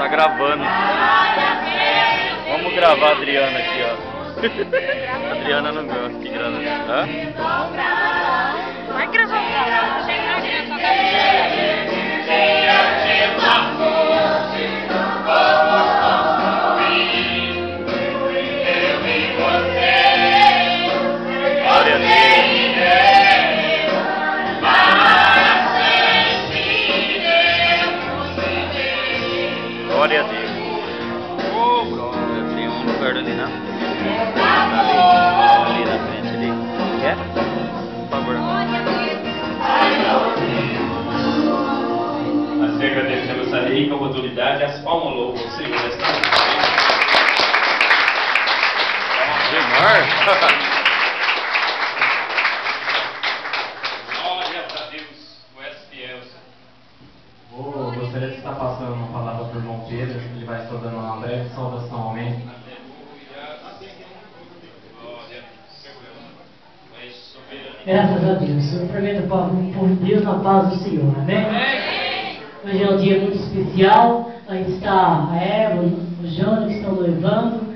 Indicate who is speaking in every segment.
Speaker 1: Tá gravando. Vamos gravar a Adriana aqui, ó. A Adriana não gosta de gravar. Hã?
Speaker 2: Vai gravar.
Speaker 1: Glória a Deus. Glória a Deus. Oh, brother, tem um lugar ali na ali na frente ali. Quer? Por favor.
Speaker 3: Nós te agradecemos a rica oportunidade, as palmas loucas, Senhor, esta noite.
Speaker 1: Gilmar.
Speaker 3: Glória a Deus, tu és fiel, Senhor.
Speaker 4: Gostaria de estar passando uma palavra para o irmão Pedro, ele vai estar dando uma breve saudação, amém?
Speaker 5: Graças a Deus. Eu prometo por Deus na paz do Senhor, amém? Hoje é um dia muito especial. Aí está a Eva, o Jânio que estão noivando.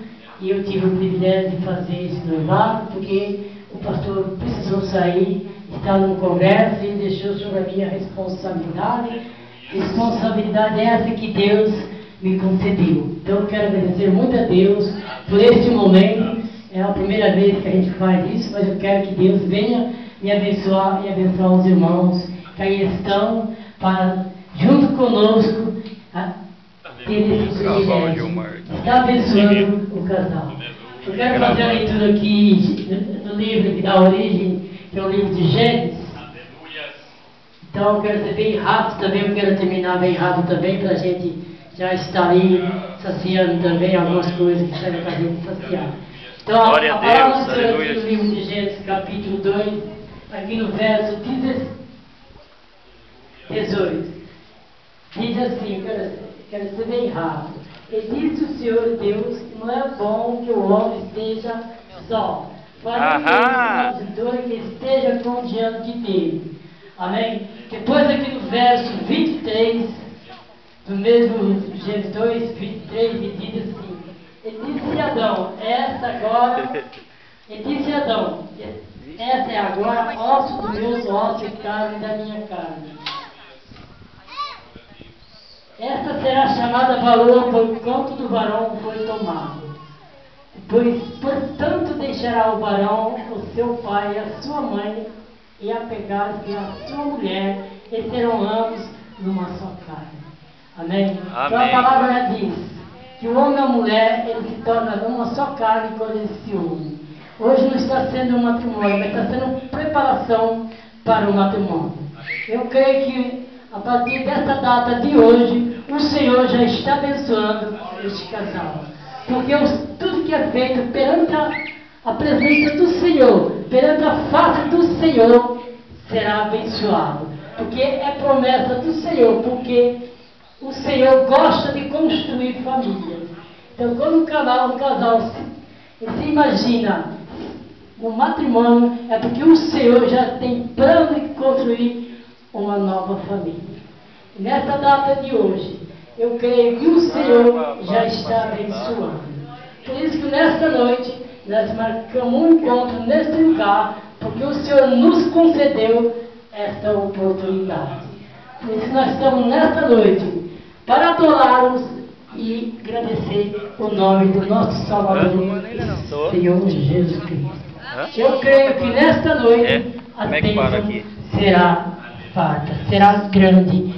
Speaker 5: E eu tive o privilégio de fazer esse noivado, porque o pastor precisou sair, estava no congresso e ele deixou sobre a minha responsabilidade. Responsabilidade essa que Deus me concedeu. Então eu quero agradecer muito a Deus por este momento. É a primeira vez que a gente faz isso, mas eu quero que Deus venha me abençoar e abençoar os irmãos que aí estão para, junto conosco, ter esse privilégio. Está abençoando o casal. Eu quero fazer a leitura aqui do livro que dá origem, que é o livro de Gênesis. Então eu quero ser bem rápido também, eu quero terminar bem rápido também, para a gente já estar aí saciando também algumas coisas que servem para a gente saciar. Então a palavra do Senhor aqui no livro de Gênesis, capítulo 2, aqui no verso 18, diz assim, quero ser bem rápido. E disse o Senhor Deus, não é bom que o homem esteja só, para que esteja com diante dele. Amém? Depois aqui no verso 23, do mesmo Gênesis 2, 23, ele diz assim, e disse Adão, essa é agora osso dos meus ossos e carne da minha carne. Esta será chamada varoa, porquanto do varão foi tomado. Pois, portanto, deixará o varão o seu pai e a sua mãe, e apegar-se a sua mulher, e serão ambos numa só carne. Amém? Então a palavra diz que o homem e a mulher, eles se tornam uma só carne quando eles se unem. Hoje não está sendo um matrimônio, mas está sendo preparação para o matrimônio. Eu creio que a partir dessa data de hoje, o Senhor já está abençoando este casal. Porque tudo que é feito perante a presença do Senhor, perante a face do Senhor, será abençoado. Porque é promessa do Senhor, porque o Senhor gosta de construir famílias. Então, quando um casal se imagina no matrimônio, é porque o Senhor já tem plano de construir uma nova família. E nessa data de hoje, eu creio que o Senhor já está abençoando. Por isso que nesta noite, nós marcamos um encontro neste lugar, porque o Senhor nos concedeu esta oportunidade. Por isso nós estamos nesta noite para adorá-los e agradecer o nome do nosso Salvador, Senhor Jesus Cristo. Eu creio que nesta noite a bênção será farta, será grande.